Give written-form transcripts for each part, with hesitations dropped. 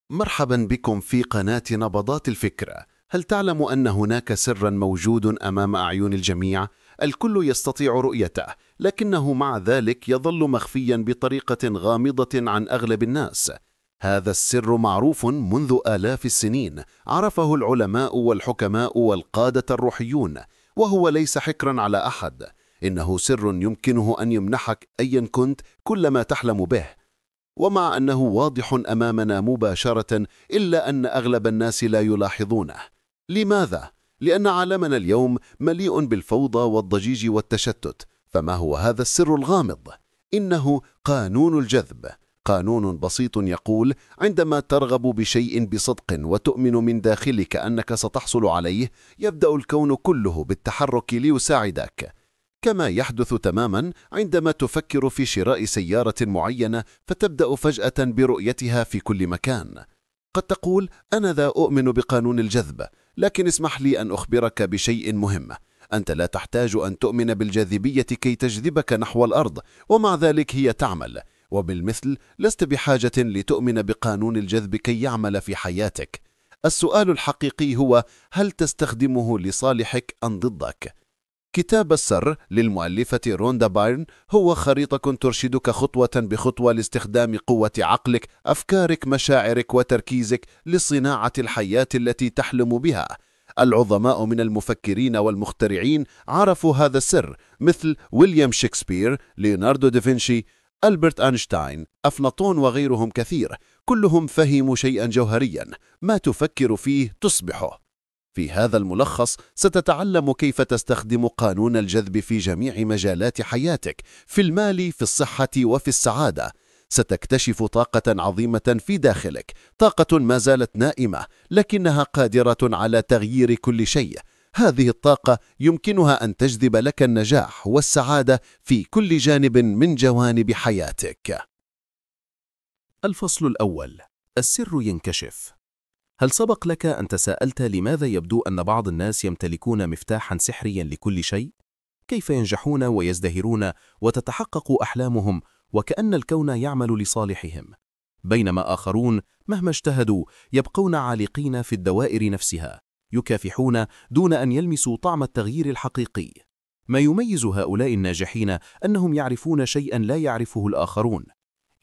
مرحبا بكم في قناة نبضات الفكرة. هل تعلم أن هناك سرا موجود أمام أعين الجميع؟ الكل يستطيع رؤيته، لكنه مع ذلك يظل مخفيا بطريقة غامضة عن أغلب الناس. هذا السر معروف منذ آلاف السنين، عرفه العلماء والحكماء والقادة الروحيون، وهو ليس حكرا على أحد. إنه سر يمكنه أن يمنحك أيا كنت كل ما تحلم به. ومع أنه واضح أمامنا مباشرة، إلا أن أغلب الناس لا يلاحظونه. لماذا؟ لأن عالمنا اليوم مليء بالفوضى والضجيج والتشتت. فما هو هذا السر الغامض؟ إنه قانون الجذب. قانون بسيط يقول: عندما ترغب بشيء بصدق وتؤمن من داخلك أنك ستحصل عليه، يبدأ الكون كله بالتحرك ليساعدك. كما يحدث تماما عندما تفكر في شراء سيارة معينة، فتبدأ فجأة برؤيتها في كل مكان. قد تقول: أنا ذا أؤمن بقانون الجذب، لكن اسمح لي أن أخبرك بشيء مهم. أنت لا تحتاج أن تؤمن بالجاذبية كي تجذبك نحو الأرض، ومع ذلك هي تعمل. وبالمثل لست بحاجة لتؤمن بقانون الجذب كي يعمل في حياتك. السؤال الحقيقي هو: هل تستخدمه لصالحك أم ضدك؟ كتاب السر للمؤلفة روندا بايرن هو خريطة ترشدك خطوة بخطوة لاستخدام قوة عقلك، أفكارك، مشاعرك وتركيزك لصناعة الحياة التي تحلم بها. العظماء من المفكرين والمخترعين عرفوا هذا السر، مثل ويليام شكسبير، ليوناردو دافنشي، ألبرت أينشتاين، أفلاطون وغيرهم كثير. كلهم فهموا شيئا جوهريا: ما تفكر فيه تصبحه. في هذا الملخص ستتعلم كيف تستخدم قانون الجذب في جميع مجالات حياتك، في المال، في الصحة وفي السعادة. ستكتشف طاقة عظيمة في داخلك، طاقة ما زالت نائمة لكنها قادرة على تغيير كل شيء. هذه الطاقة يمكنها أن تجذب لك النجاح والسعادة في كل جانب من جوانب حياتك. الفصل الأول: السر ينكشف. هل سبق لك أن تساءلت لماذا يبدو أن بعض الناس يمتلكون مفتاحا سحريا لكل شيء؟ كيف ينجحون ويزدهرون وتتحقق أحلامهم وكأن الكون يعمل لصالحهم، بينما آخرون مهما اجتهدوا يبقون عالقين في الدوائر نفسها، يكافحون دون أن يلمسوا طعم التغيير الحقيقي؟ ما يميز هؤلاء الناجحين أنهم يعرفون شيئا لا يعرفه الآخرون.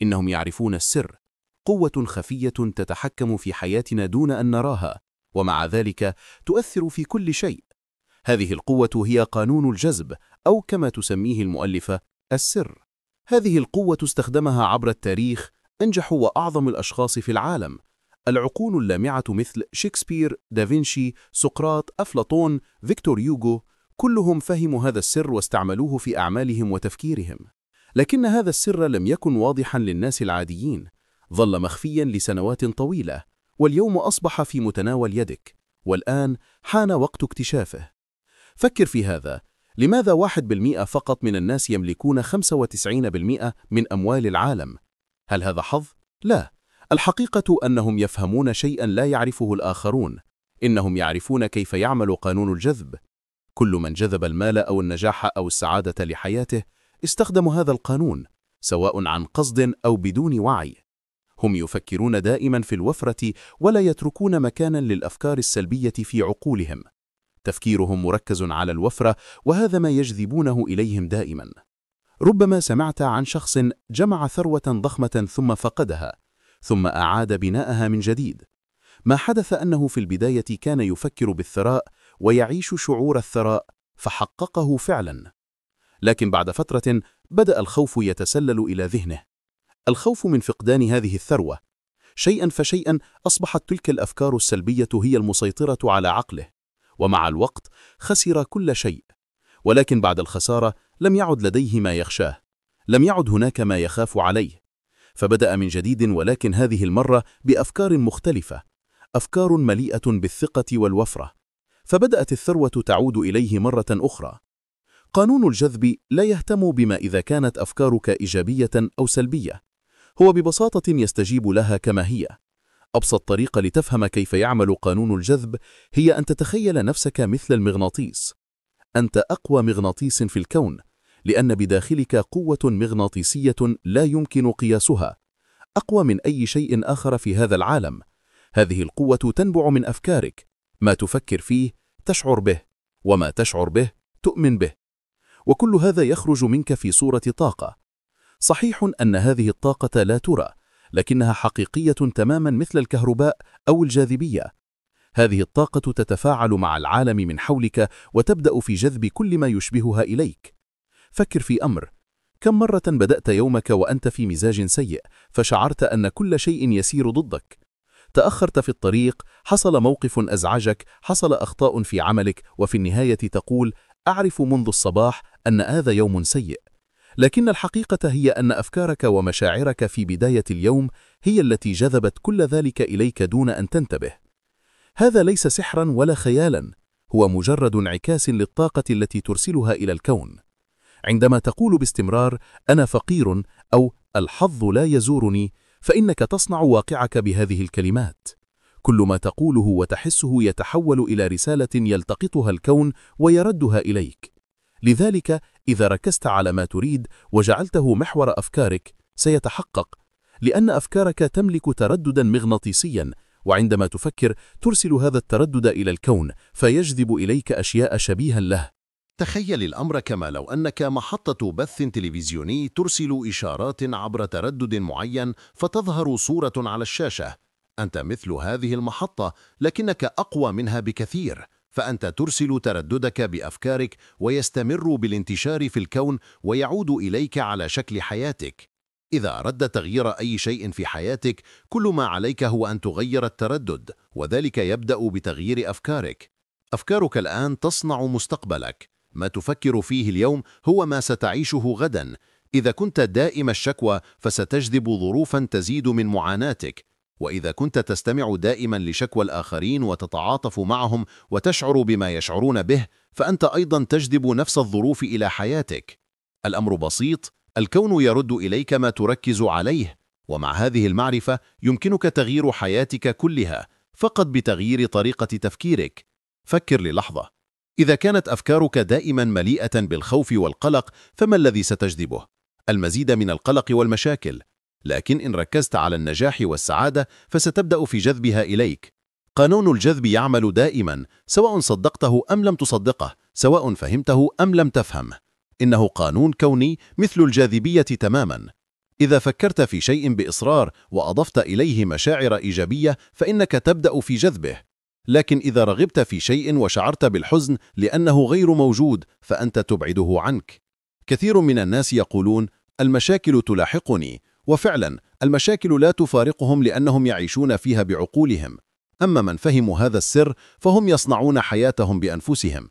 إنهم يعرفون السر، قوة خفية تتحكم في حياتنا دون أن نراها، ومع ذلك تؤثر في كل شيء. هذه القوة هي قانون الجذب، أو كما تسميه المؤلفة: السر. هذه القوة استخدمها عبر التاريخ أنجح وأعظم الأشخاص في العالم. العقول اللامعة مثل شكسبير، دافنشي، سقراط، أفلاطون، فيكتور يوغو، كلهم فهموا هذا السر واستعملوه في أعمالهم وتفكيرهم. لكن هذا السر لم يكن واضحا للناس العاديين، ظل مخفيا لسنوات طويلة، واليوم أصبح في متناول يدك، والآن حان وقت اكتشافه. فكر في هذا: لماذا 1% فقط من الناس يملكون 95% من أموال العالم؟ هل هذا حظ؟ لا، الحقيقة أنهم يفهمون شيئا لا يعرفه الآخرون. إنهم يعرفون كيف يعمل قانون الجذب. كل من جذب المال أو النجاح أو السعادة لحياته استخدم هذا القانون، سواء عن قصد أو بدون وعي. هم يفكرون دائما في الوفرة، ولا يتركون مكانا للأفكار السلبية في عقولهم. تفكيرهم مركز على الوفرة، وهذا ما يجذبونه إليهم دائما. ربما سمعت عن شخص جمع ثروة ضخمة ثم فقدها، ثم أعاد بناءها من جديد. ما حدث أنه في البداية كان يفكر بالثراء ويعيش شعور الثراء، فحققه فعلا. لكن بعد فترة بدأ الخوف يتسلل إلى ذهنه، الخوف من فقدان هذه الثروة. شيئا فشيئا أصبحت تلك الأفكار السلبية هي المسيطرة على عقله، ومع الوقت خسر كل شيء. ولكن بعد الخسارة لم يعد لديه ما يخشاه، لم يعد هناك ما يخاف عليه، فبدأ من جديد، ولكن هذه المرة بأفكار مختلفة، أفكار مليئة بالثقة والوفرة. فبدأت الثروة تعود إليه مرة أخرى. قانون الجذب لا يهتم بما إذا كانت أفكارك إيجابية أو سلبية، هو ببساطة يستجيب لها كما هي. أبسط طريقة لتفهم كيف يعمل قانون الجذب هي أن تتخيل نفسك مثل المغناطيس. أنت أقوى مغناطيس في الكون، لأن بداخلك قوة مغناطيسية لا يمكن قياسها، أقوى من أي شيء آخر في هذا العالم، هذه القوة تنبع من أفكارك. ما تفكر فيه تشعر به، وما تشعر به تؤمن به، وكل هذا يخرج منك في صورة طاقة. صحيح أن هذه الطاقة لا ترى، لكنها حقيقية تماما مثل الكهرباء أو الجاذبية. هذه الطاقة تتفاعل مع العالم من حولك وتبدأ في جذب كل ما يشبهها إليك. فكر في أمر: كم مرة بدأت يومك وأنت في مزاج سيء، فشعرت أن كل شيء يسير ضدك؟ تأخرت في الطريق، حصل موقف أزعجك، حصل أخطاء في عملك، وفي النهاية تقول: أعرف منذ الصباح أن هذا يوم سيء. لكن الحقيقة هي أن أفكارك ومشاعرك في بداية اليوم هي التي جذبت كل ذلك إليك دون أن تنتبه. هذا ليس سحرا ولا خيالا، هو مجرد انعكاس للطاقة التي ترسلها إلى الكون. عندما تقول باستمرار أنا فقير أو الحظ لا يزورني، فإنك تصنع واقعك بهذه الكلمات. كل ما تقوله وتحسه يتحول إلى رسالة يلتقطها الكون ويردها إليك. لذلك إذا ركزت على ما تريد وجعلته محور أفكارك سيتحقق، لأن أفكارك تملك ترددا مغناطيسيا، وعندما تفكر ترسل هذا التردد إلى الكون فيجذب إليك أشياء شبيها له. تخيل الأمر كما لو أنك محطة بث تلفزيوني ترسل إشارات عبر تردد معين فتظهر صورة على الشاشة. أنت مثل هذه المحطة، لكنك أقوى منها بكثير، فأنت ترسل ترددك بأفكارك ويستمر بالانتشار في الكون ويعود إليك على شكل حياتك. إذا أردت تغيير أي شيء في حياتك، كل ما عليك هو أن تغير التردد، وذلك يبدأ بتغيير أفكارك. أفكارك الآن تصنع مستقبلك. ما تفكر فيه اليوم هو ما ستعيشه غدا. إذا كنت دائم الشكوى فستجذب ظروفا تزيد من معاناتك، وإذا كنت تستمع دائما لشكوى الآخرين وتتعاطف معهم وتشعر بما يشعرون به، فأنت أيضا تجذب نفس الظروف إلى حياتك. الأمر بسيط، الكون يرد إليك ما تركز عليه، ومع هذه المعرفة يمكنك تغيير حياتك كلها فقط بتغيير طريقة تفكيرك. فكر للحظة، إذا كانت أفكارك دائما مليئة بالخوف والقلق، فما الذي ستجذبه؟ المزيد من القلق والمشاكل. لكن إن ركزت على النجاح والسعادة فستبدأ في جذبها إليك. قانون الجذب يعمل دائما، سواء صدقته أم لم تصدقه، سواء فهمته أم لم تفهمه. إنه قانون كوني مثل الجاذبية تماما. إذا فكرت في شيء بإصرار وأضفت إليه مشاعر إيجابية فإنك تبدأ في جذبه. لكن إذا رغبت في شيء وشعرت بالحزن لأنه غير موجود فأنت تبعده عنك. كثير من الناس يقولون المشاكل تلاحقني، وفعلا المشاكل لا تفارقهم لأنهم يعيشون فيها بعقولهم. أما من فهموا هذا السر فهم يصنعون حياتهم بأنفسهم.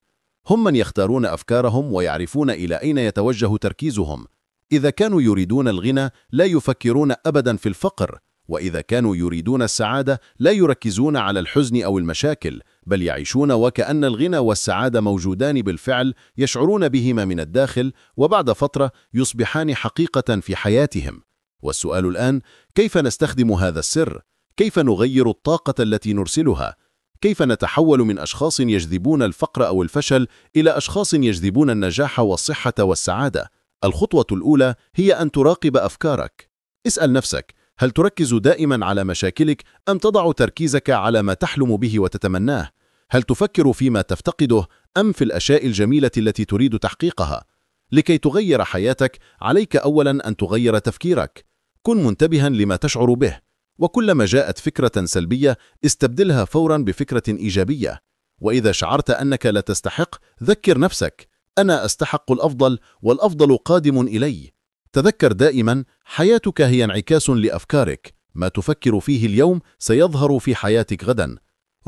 هم من يختارون أفكارهم ويعرفون إلى أين يتوجه تركيزهم. إذا كانوا يريدون الغنى لا يفكرون أبدا في الفقر، وإذا كانوا يريدون السعادة لا يركزون على الحزن أو المشاكل، بل يعيشون وكأن الغنى والسعادة موجودان بالفعل، يشعرون بهما من الداخل، وبعد فترة يصبحان حقيقة في حياتهم. والسؤال الآن: كيف نستخدم هذا السر؟ كيف نغير الطاقة التي نرسلها؟ كيف نتحول من أشخاص يجذبون الفقر أو الفشل إلى أشخاص يجذبون النجاح والصحة والسعادة؟ الخطوة الأولى هي أن تراقب أفكارك. اسأل نفسك: هل تركز دائما على مشاكلك أم تضع تركيزك على ما تحلم به وتتمناه؟ هل تفكر فيما تفتقده أم في الأشياء الجميلة التي تريد تحقيقها؟ لكي تغير حياتك عليك أولا أن تغير تفكيرك. كن منتبها لما تشعر به، وكلما جاءت فكرة سلبية استبدلها فورا بفكرة إيجابية. وإذا شعرت أنك لا تستحق، ذكر نفسك: أنا أستحق الأفضل والأفضل قادم إلي. تذكر دائما: حياتك هي انعكاس لأفكارك. ما تفكر فيه اليوم سيظهر في حياتك غدا.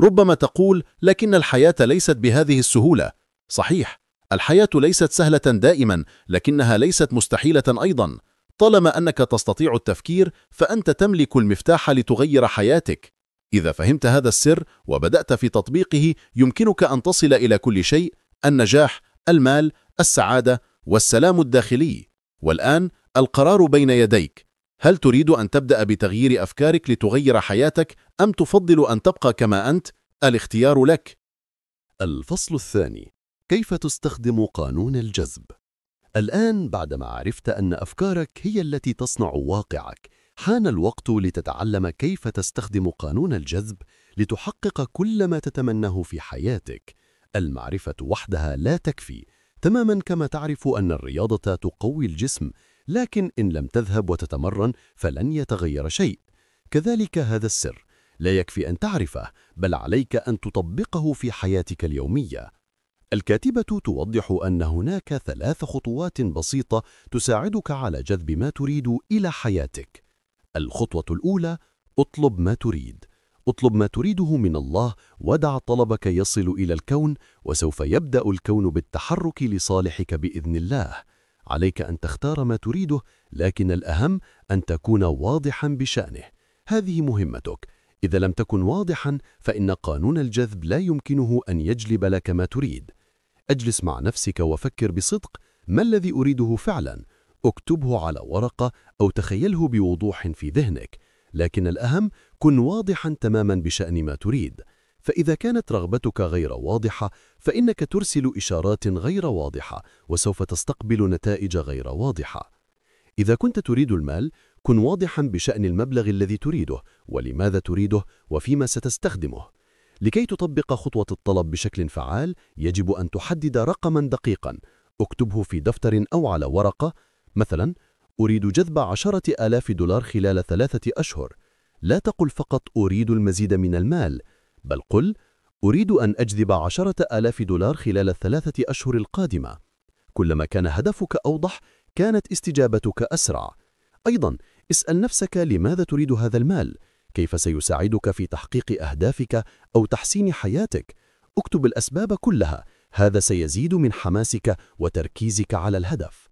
ربما تقول: لكن الحياة ليست بهذه السهولة. صحيح، الحياة ليست سهلة دائما، لكنها ليست مستحيلة أيضا. طالما أنك تستطيع التفكير فأنت تملك المفتاح لتغير حياتك. إذا فهمت هذا السر وبدأت في تطبيقه يمكنك أن تصل إلى كل شيء: النجاح، المال، السعادة والسلام الداخلي. والآن القرار بين يديك. هل تريد أن تبدأ بتغيير أفكارك لتغير حياتك أم تفضل أن تبقى كما أنت؟ الاختيار لك. الفصل الثاني: كيف تستخدم قانون الجذب؟ الآن بعدما عرفت أن أفكارك هي التي تصنع واقعك، حان الوقت لتتعلم كيف تستخدم قانون الجذب لتحقق كل ما تتمناه في حياتك. المعرفة وحدها لا تكفي، تماما كما تعرف أن الرياضة تقوي الجسم، لكن إن لم تذهب وتتمرن فلن يتغير شيء. كذلك هذا السر لا يكفي أن تعرفه، بل عليك أن تطبقه في حياتك اليومية. الكاتبة توضح أن هناك 3 خطوات بسيطة تساعدك على جذب ما تريد إلى حياتك. الخطوة الأولى: اطلب ما تريد. اطلب ما تريده من الله، ودع طلبك يصل إلى الكون، وسوف يبدأ الكون بالتحرك لصالحك بإذن الله. عليك أن تختار ما تريده، لكن الأهم أن تكون واضحاً بشأنه. هذه مهمتك. إذا لم تكن واضحاً فإن قانون الجذب لا يمكنه أن يجلب لك ما تريد. اجلس مع نفسك وفكر بصدق: ما الذي أريده فعلاً؟ اكتبه على ورقة أو تخيله بوضوح في ذهنك، لكن الأهم كن واضحاً تماماً بشأن ما تريد. فإذا كانت رغبتك غير واضحة فإنك ترسل إشارات غير واضحة، وسوف تستقبل نتائج غير واضحة. إذا كنت تريد المال، كن واضحاً بشأن المبلغ الذي تريده، ولماذا تريده، وفيما ستستخدمه. لكي تطبق خطوة الطلب بشكل فعال، يجب أن تحدد رقماً دقيقاً. اكتبه في دفتر أو على ورقة. مثلاً: أريد جذب $10,000 خلال 3 أشهر. لا تقل فقط أريد المزيد من المال، بل قل أريد أن أجذب $10,000 خلال 3 أشهر القادمة. كلما كان هدفك أوضح، كانت استجابتك أسرع. أيضاً، اسأل نفسك: لماذا تريد هذا المال؟ كيف سيساعدك في تحقيق أهدافك أو تحسين حياتك؟ اكتب الأسباب كلها، هذا سيزيد من حماسك وتركيزك على الهدف.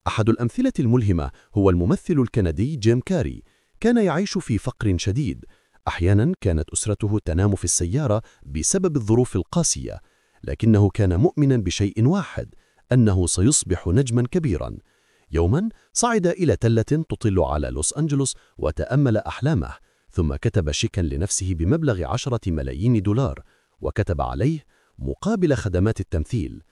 أحد الأمثلة الملهمة هو الممثل الكندي جيم كاري. كان يعيش في فقر شديد. أحياناً كانت أسرته تنام في السيارة بسبب الظروف القاسية، لكنه كان مؤمناً بشيء واحد: أنه سيصبح نجماً كبيراً. يوماً صعد إلى تلة تطل على لوس أنجلوس وتأمل أحلامه، ثم كتب شيكاً لنفسه بمبلغ $10 ملايين، وكتب عليه: مقابل خدمات التمثيل.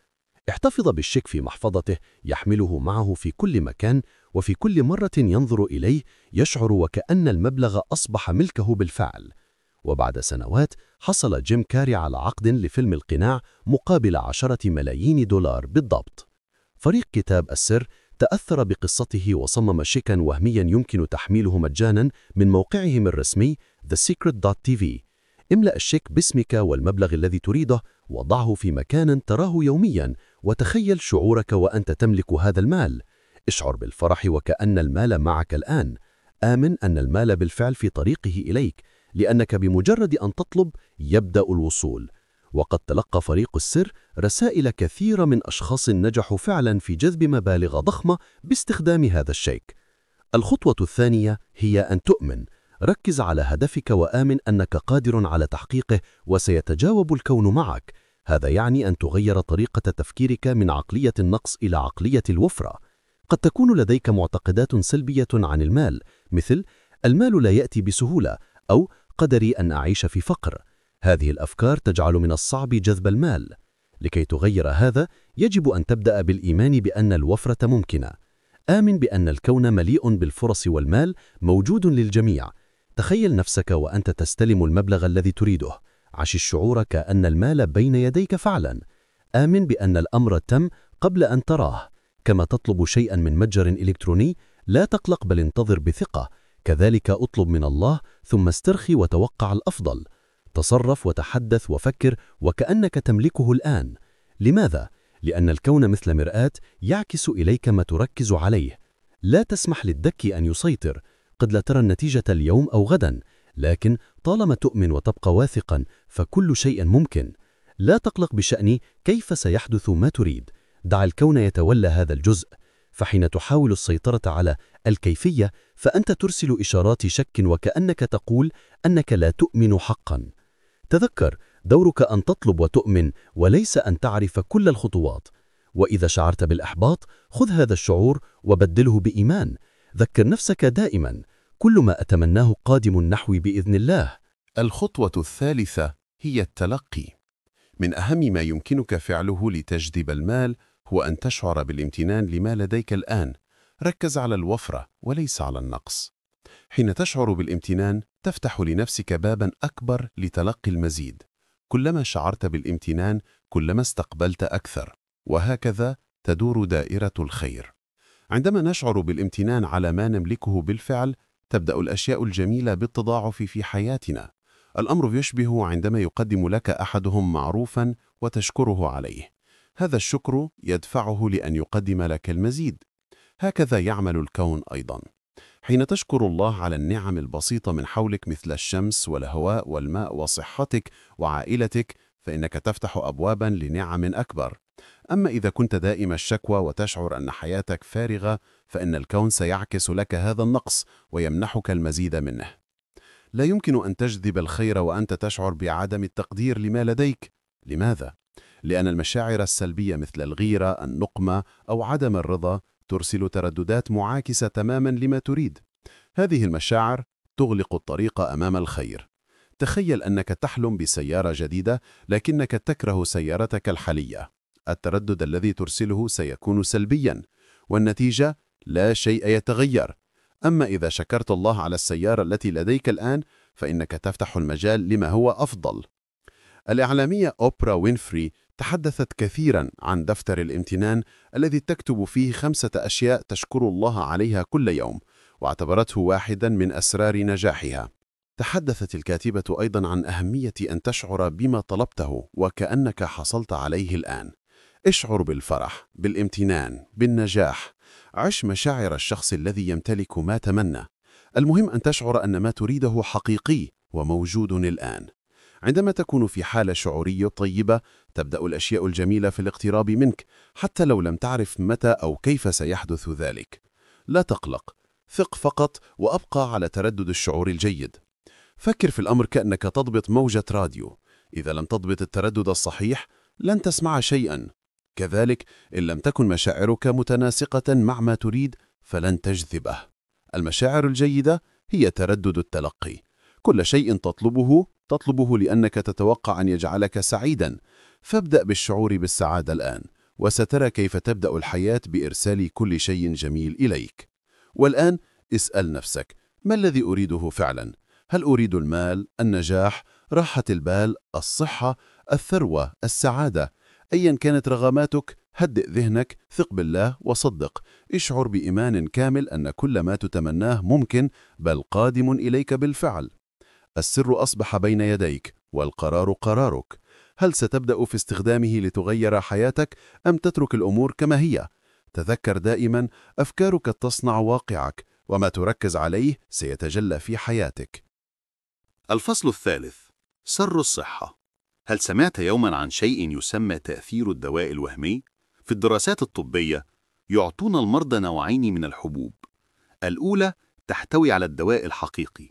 احتفظ بالشيك في محفظته، يحمله معه في كل مكان، وفي كل مرة ينظر إليه يشعر وكأن المبلغ أصبح ملكه بالفعل. وبعد سنوات حصل جيم كاري على عقد لفيلم القناع مقابل $10 ملايين بالضبط. فريق كتاب السر تأثر بقصته وصمم شيكاً وهمياً يمكن تحميله مجاناً من موقعهم الرسمي thesecret.tv. املأ الشيك باسمك والمبلغ الذي تريده، وضعه في مكان تراه يومياً، وتخيل شعورك وأنت تملك هذا المال. اشعر بالفرح وكأن المال معك الآن. آمن أن المال بالفعل في طريقه إليك، لأنك بمجرد أن تطلب يبدأ الوصول. وقد تلقى فريق السر رسائل كثيرة من أشخاص نجحوا فعلاً في جذب مبالغ ضخمة باستخدام هذا الشيك. الخطوة الثانية هي أن تؤمن. ركز على هدفك وآمن أنك قادر على تحقيقه، وسيتجاوب الكون معك. هذا يعني أن تغير طريقة تفكيرك من عقلية النقص إلى عقلية الوفرة. قد تكون لديك معتقدات سلبية عن المال، مثل المال لا يأتي بسهولة، أو قدري أن أعيش في فقر. هذه الأفكار تجعل من الصعب جذب المال. لكي تغير هذا، يجب أن تبدأ بالإيمان بأن الوفرة ممكنة. آمن بأن الكون مليء بالفرص، والمال موجود للجميع. تخيل نفسك وأنت تستلم المبلغ الذي تريده. عش الشعور كأن المال بين يديك فعلا. آمن بأن الأمر تم قبل أن تراه. كما تطلب شيئا من متجر إلكتروني، لا تقلق بل انتظر بثقة. كذلك أطلب من الله، ثم استرخي وتوقع الأفضل. تصرف وتحدث وفكر وكأنك تملكه الآن. لماذا؟ لأن الكون مثل مرآة يعكس إليك ما تركز عليه. لا تسمح للدك أن يسيطر. قد لا ترى النتيجة اليوم أو غدا، لكن طالما تؤمن وتبقى واثقا فكل شيء ممكن. لا تقلق بشأن كيف سيحدث ما تريد. دع الكون يتولى هذا الجزء. فحين تحاول السيطرة على الكيفية فأنت ترسل إشارات شك، وكأنك تقول أنك لا تؤمن حقا. تذكر، دورك أن تطلب وتؤمن، وليس أن تعرف كل الخطوات. وإذا شعرت بالإحباط، خذ هذا الشعور وبدله بإيمان. ذكر نفسك دائما: كل ما أتمناه قادم نحوي بإذن الله. الخطوة الثالثة هي التلقي. من أهم ما يمكنك فعله لتجذب المال هو أن تشعر بالامتنان لما لديك الآن. ركز على الوفرة وليس على النقص. حين تشعر بالامتنان تفتح لنفسك بابا أكبر لتلقي المزيد. كلما شعرت بالامتنان كلما استقبلت أكثر، وهكذا تدور دائرة الخير. عندما نشعر بالامتنان على ما نملكه بالفعل تبدأ الأشياء الجميلة بالتضاعف في حياتنا. الأمر يشبه عندما يقدم لك أحدهم معروفا وتشكره عليه، هذا الشكر يدفعه لأن يقدم لك المزيد. هكذا يعمل الكون أيضا. حين تشكر الله على النعم البسيطة من حولك مثل الشمس والهواء والماء وصحتك وعائلتك، فإنك تفتح أبوابا لنعم أكبر. أما إذا كنت دائم الشكوى وتشعر أن حياتك فارغة، فإن الكون سيعكس لك هذا النقص ويمنحك المزيد منه. لا يمكن أن تجذب الخير وأنت تشعر بعدم التقدير لما لديك. لماذا؟ لأن المشاعر السلبية مثل الغيرة، النقمة أو عدم الرضا ترسل ترددات معاكسة تماما لما تريد. هذه المشاعر تغلق الطريق أمام الخير. تخيل أنك تحلم بسيارة جديدة لكنك تكره سيارتك الحالية. التردد الذي ترسله سيكون سلبيا، والنتيجة لا شيء يتغير. أما إذا شكرت الله على السيارة التي لديك الآن فإنك تفتح المجال لما هو أفضل. الإعلامية أوبرا وينفري تحدثت كثيرا عن دفتر الامتنان الذي تكتب فيه 5 أشياء تشكر الله عليها كل يوم، واعتبرته واحدا من أسرار نجاحها. تحدثت الكاتبة أيضا عن أهمية أن تشعر بما طلبته وكأنك حصلت عليه الآن. اشعر بالفرح، بالامتنان، بالنجاح. عش مشاعر الشخص الذي يمتلك ما تمنى. المهم أن تشعر أن ما تريده حقيقي وموجود الآن. عندما تكون في حالة شعورية طيبة تبدأ الأشياء الجميلة في الاقتراب منك، حتى لو لم تعرف متى أو كيف سيحدث ذلك. لا تقلق، ثق فقط وأبقى على تردد الشعور الجيد. فكر في الأمر كأنك تضبط موجة راديو. إذا لم تضبط التردد الصحيح لن تسمع شيئا. كذلك إن لم تكن مشاعرك متناسقة مع ما تريد فلن تجذبه. المشاعر الجيدة هي تردد التلقي. كل شيء تطلبه لأنك تتوقع أن يجعلك سعيدا. فابدأ بالشعور بالسعادة الآن، وسترى كيف تبدأ الحياة بإرسال كل شيء جميل إليك. والآن اسأل نفسك: ما الذي أريده فعلا؟ هل أريد المال، النجاح، راحة البال، الصحة، الثروة، السعادة؟ أيا كانت رغباتك هدئ ذهنك، ثق بالله وصدق. اشعر بإيمان كامل أن كل ما تتمناه ممكن بل قادم إليك بالفعل. السر أصبح بين يديك والقرار قرارك. هل ستبدأ في استخدامه لتغير حياتك أم تترك الأمور كما هي؟ تذكر دائما أفكارك تصنع واقعك، وما تركز عليه سيتجلى في حياتك. الفصل الثالث: سر الصحة. هل سمعت يوما عن شيء يسمى تأثير الدواء الوهمي؟ في الدراسات الطبية يعطون المرضى نوعين من الحبوب. الأولى تحتوي على الدواء الحقيقي،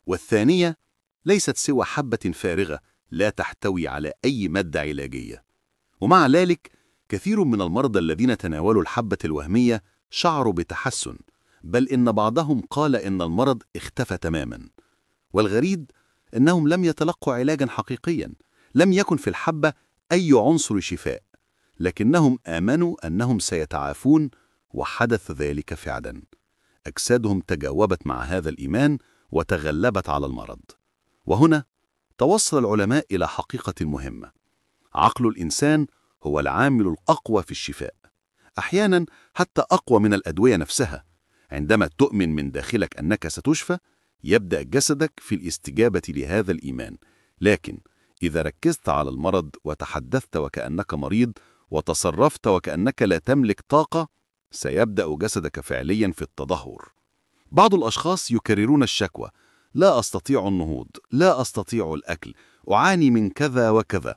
والثانية ليست سوى حبة فارغة لا تحتوي على أي مادة علاجية. ومع ذلك كثير من المرضى الذين تناولوا الحبة الوهمية شعروا بتحسن، بل إن بعضهم قال إن المرض اختفى تماما. والغريب إنهم لم يتلقوا علاجا حقيقيا، لم يكن في الحبة أي عنصر شفاء، لكنهم آمنوا أنهم سيتعافون، وحدث ذلك فعلا. أجسادهم تجاوبت مع هذا الإيمان وتغلبت على المرض. وهنا توصل العلماء إلى حقيقة مهمة: عقل الإنسان هو العامل الأقوى في الشفاء، أحيانا حتى أقوى من الأدوية نفسها. عندما تؤمن من داخلك أنك ستشفى يبدأ جسدك في الاستجابة لهذا الإيمان. لكن إذا ركزت على المرض وتحدثت وكأنك مريض وتصرفت وكأنك لا تملك طاقة، سيبدأ جسدك فعليا في التدهور. بعض الأشخاص يكررون الشكوى: لا أستطيع النهوض، لا أستطيع الأكل، أعاني من كذا وكذا.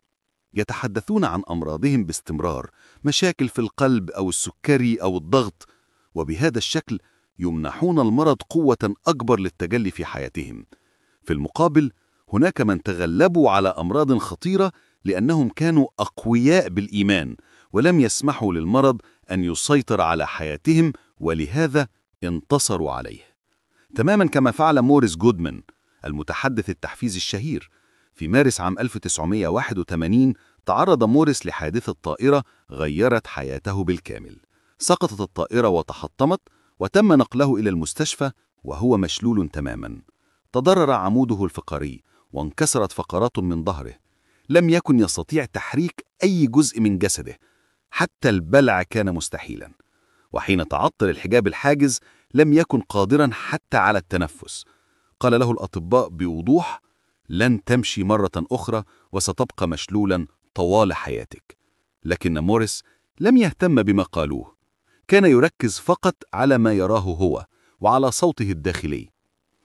يتحدثون عن أمراضهم باستمرار، مشاكل في القلب أو السكري أو الضغط، وبهذا الشكل يمنحون المرض قوة أكبر للتجلي في حياتهم. في المقابل هناك من تغلبوا على أمراض خطيرة لأنهم كانوا أقوياء بالإيمان، ولم يسمحوا للمرض أن يسيطر على حياتهم، ولهذا انتصروا عليه. تماما كما فعل موريس جودمان المتحدث التحفيزي الشهير. في مارس عام 1981 تعرض موريس لحادثة طائرة غيرت حياته بالكامل. سقطت الطائرة وتحطمت، وتم نقله إلى المستشفى وهو مشلول تماما. تضرر عموده الفقري وانكسرت فقرات من ظهره. لم يكن يستطيع تحريك أي جزء من جسده، حتى البلع كان مستحيلا. وحين تعطل الحجاب الحاجز لم يكن قادرا حتى على التنفس. قال له الأطباء بوضوح: لن تمشي مرة أخرى وستبقى مشلولا طوال حياتك. لكن موريس لم يهتم بما قالوه. كان يركز فقط على ما يراه هو وعلى صوته الداخلي.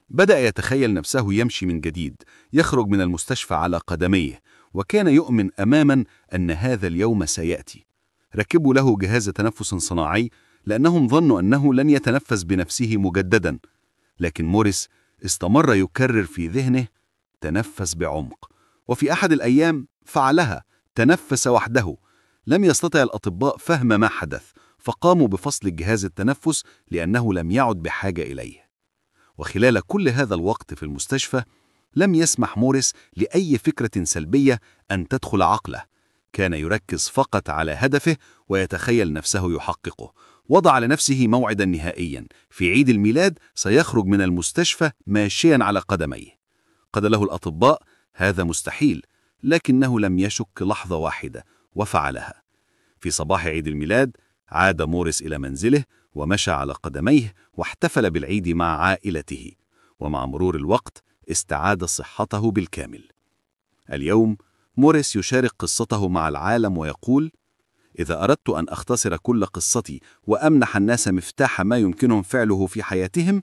بدأ يتخيل نفسه يمشي من جديد، يخرج من المستشفى على قدميه، وكان يؤمن أماما أن هذا اليوم سيأتي. ركبوا له جهاز تنفس صناعي لأنهم ظنوا أنه لن يتنفس بنفسه مجددا. لكن موريس استمر يكرر في ذهنه: تنفس بعمق. وفي أحد الأيام فعلها، تنفس وحده. لم يستطع الأطباء فهم ما حدث، فقاموا بفصل جهاز التنفس لأنه لم يعد بحاجة إليه. وخلال كل هذا الوقت في المستشفى لم يسمح موريس لأي فكرة سلبية أن تدخل عقله. كان يركز فقط على هدفه ويتخيل نفسه يحققه. وضع لنفسه موعدا نهائيا: في عيد الميلاد سيخرج من المستشفى ماشيا على قدميه. قال له الأطباء: هذا مستحيل، لكنه لم يشك لحظة واحدة وفعلها. في صباح عيد الميلاد عاد موريس إلى منزله ومشى على قدميه واحتفل بالعيد مع عائلته. ومع مرور الوقت استعاد صحته بالكامل. اليوم موريس يشارك قصته مع العالم ويقول: إذا أردت أن أختصر كل قصتي وأمنح الناس مفتاح ما يمكنهم فعله في حياتهم،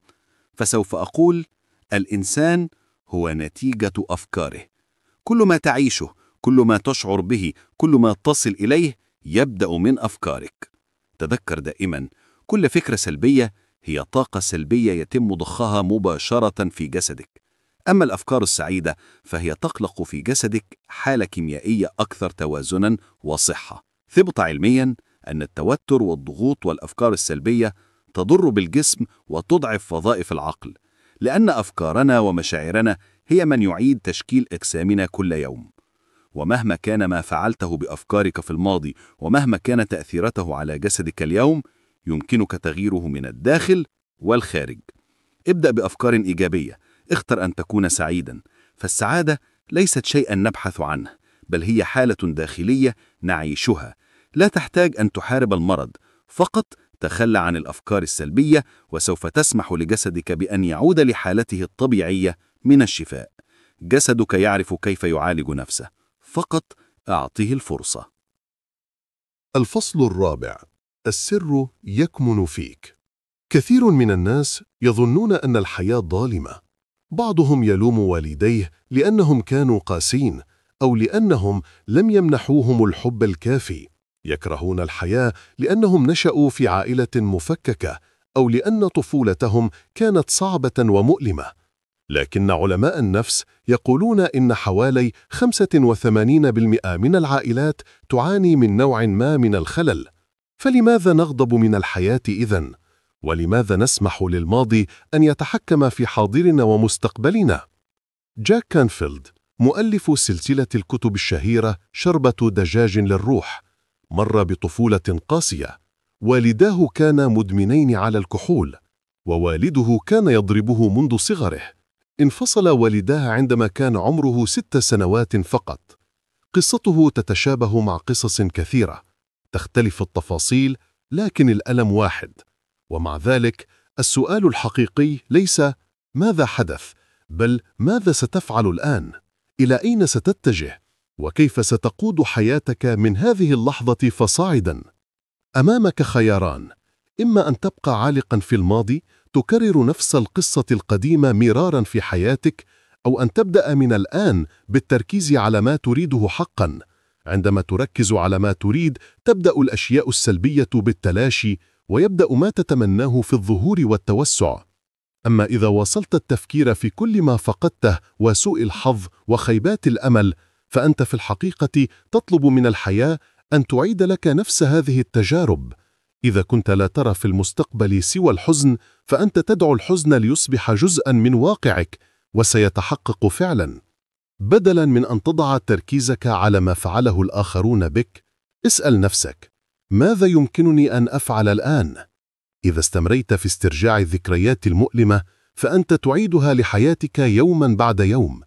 فسوف أقول: الإنسان هو نتيجة أفكاره. كل ما تعيشه، كل ما تشعر به، كل ما تصل إليه يبدأ من أفكارك. تذكر دائما: كل فكرة سلبية هي طاقة سلبية يتم ضخها مباشرة في جسدك. أما الأفكار السعيدة فهي تخلق في جسدك حالة كيميائية أكثر توازنا وصحة. ثبت علميا أن التوتر والضغوط والأفكار السلبية تضر بالجسم وتضعف وظائف العقل، لأن أفكارنا ومشاعرنا هي من يعيد تشكيل أجسامنا كل يوم. ومهما كان ما فعلته بأفكارك في الماضي ومهما كان تأثيرته على جسدك اليوم، يمكنك تغييره من الداخل والخارج. ابدأ بأفكار إيجابية. اختر أن تكون سعيدا، فالسعادة ليست شيئا نبحث عنه، بل هي حالة داخلية نعيشها. لا تحتاج أن تحارب المرض، فقط تخلى عن الأفكار السلبية وسوف تسمح لجسدك بأن يعود لحالته الطبيعية من الشفاء. جسدك يعرف كيف يعالج نفسه، فقط أعطيه الفرصة. الفصل الرابع: السر يكمن فيك. كثير من الناس يظنون أن الحياة ظالمة. بعضهم يلوم والديه لأنهم كانوا قاسين، أو لأنهم لم يمنحوهم الحب الكافي. يكرهون الحياة لأنهم نشأوا في عائلة مفككة، أو لأن طفولتهم كانت صعبة ومؤلمة. لكن علماء النفس يقولون إن حوالي 85% من العائلات تعاني من نوع ما من الخلل. فلماذا نغضب من الحياة إذن؟ ولماذا نسمح للماضي أن يتحكم في حاضرنا ومستقبلنا؟ جاك كانفيلد، مؤلف سلسلة الكتب الشهيرة شربة دجاج للروح، مر بطفولة قاسية. والداه كانا مدمنين على الكحول، ووالده كان يضربه منذ صغره. انفصل والداه عندما كان عمره 6 سنوات فقط. قصته تتشابه مع قصص كثيرة، تختلف التفاصيل لكن الألم واحد. ومع ذلك السؤال الحقيقي ليس ماذا حدث، بل ماذا ستفعل الآن؟ إلى أين ستتجه؟ وكيف ستقود حياتك من هذه اللحظة فصاعدا؟ أمامك خياران: إما أن تبقى عالقا في الماضي تكرر نفس القصة القديمة مرارا في حياتك، أو أن تبدأ من الآن بالتركيز على ما تريده حقا. عندما تركز على ما تريد تبدأ الأشياء السلبية بالتلاشي، ويبدأ ما تتمناه في الظهور والتوسع. أما إذا واصلت التفكير في كل ما فقدته وسوء الحظ وخيبات الأمل، فأنت في الحقيقة تطلب من الحياة أن تعيد لك نفس هذه التجارب. إذا كنت لا ترى في المستقبل سوى الحزن، فأنت تدعو الحزن ليصبح جزءا من واقعك، وسيتحقق فعلا. بدلا من أن تضع تركيزك على ما فعله الآخرون بك، اسأل نفسك: ماذا يمكنني أن أفعل الآن؟ إذا استمريت في استرجاع الذكريات المؤلمة، فأنت تعيدها لحياتك يوما بعد يوم.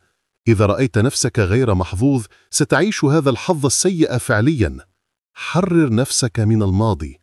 إذا رأيت نفسك غير محظوظ ستعيش هذا الحظ السيء فعليا. حرر نفسك من الماضي.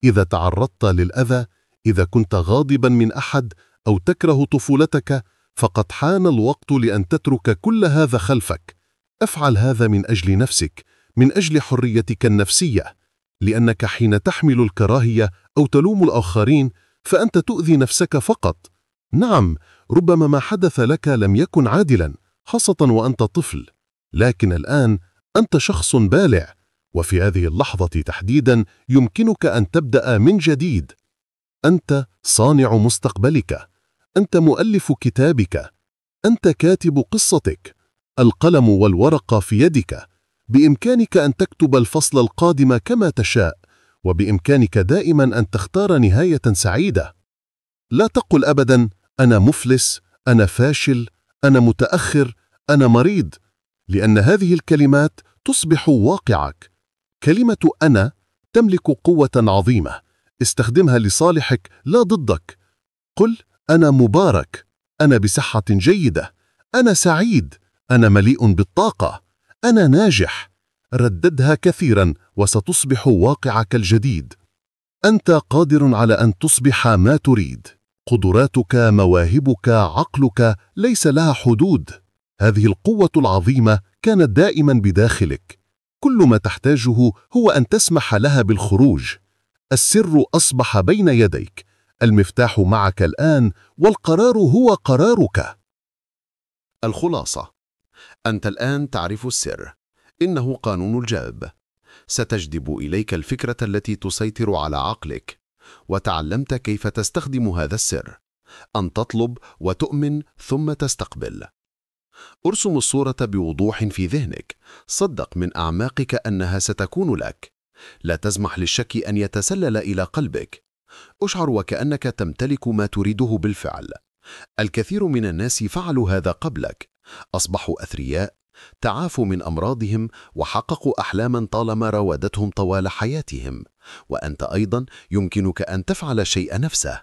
إذا تعرضت للأذى، إذا كنت غاضبا من أحد أو تكره طفولتك، فقد حان الوقت لأن تترك كل هذا خلفك. افعل هذا من أجل نفسك، من أجل حريتك النفسية، لأنك حين تحمل الكراهية أو تلوم الآخرين فأنت تؤذي نفسك فقط. نعم، ربما ما حدث لك لم يكن عادلا، خاصة وأنت طفل، لكن الآن أنت شخص بالغ، وفي هذه اللحظة تحديدا يمكنك أن تبدأ من جديد. أنت صانع مستقبلك، أنت مؤلف كتابك، أنت كاتب قصتك. القلم والورقة في يدك، بإمكانك أن تكتب الفصل القادم كما تشاء، وبإمكانك دائما أن تختار نهاية سعيدة. لا تقل أبدا أنا مفلس، أنا فاشل، أنا متأخر، أنا مريض، لأن هذه الكلمات تصبح واقعك. كلمة أنا تملك قوة عظيمة، استخدمها لصالحك لا ضدك. قل أنا مبارك، أنا بصحة جيدة، أنا سعيد، أنا مليء بالطاقة، أنا ناجح. رددها كثيرا وستصبح واقعك الجديد. أنت قادر على أن تصبح ما تريد. قدراتك، مواهبك، عقلك ليس لها حدود. هذه القوة العظيمة كانت دائما بداخلك. كل ما تحتاجه هو أن تسمح لها بالخروج. السر أصبح بين يديك، المفتاح معك الآن، والقرار هو قرارك. الخلاصة: أنت الآن تعرف السر، إنه قانون الجذب. ستجذب إليك الفكرة التي تسيطر على عقلك، وتعلمت كيف تستخدم هذا السر، أن تطلب وتؤمن ثم تستقبل. ارسم الصورة بوضوح في ذهنك، صدق من أعماقك أنها ستكون لك. لا تسمح للشك أن يتسلل إلى قلبك. اشعر وكأنك تمتلك ما تريده بالفعل. الكثير من الناس فعلوا هذا قبلك، أصبحوا أثرياء، تعافوا من أمراضهم، وحققوا أحلاما طالما راودتهم طوال حياتهم. وأنت أيضا يمكنك أن تفعل الشيء نفسه.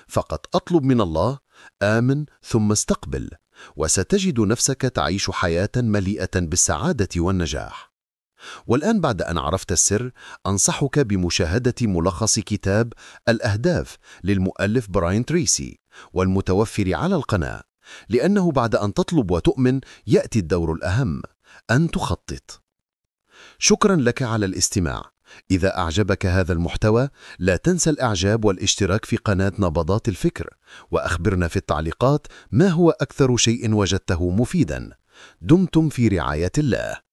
فقط أطلب من الله، آمن ثم استقبل، وستجد نفسك تعيش حياة مليئة بالسعادة والنجاح. والآن بعد أن عرفت السر، أنصحك بمشاهدة ملخص كتاب الأهداف للمؤلف براين تريسي، والمتوفر على القناة، لأنه بعد أن تطلب وتؤمن يأتي الدور الأهم، أن تخطط. شكرا لك على الاستماع. إذا أعجبك هذا المحتوى لا تنسى الإعجاب والاشتراك في قناة نبضات الفكر، وأخبرنا في التعليقات ما هو أكثر شيء وجدته مفيدا. دمتم في رعاية الله.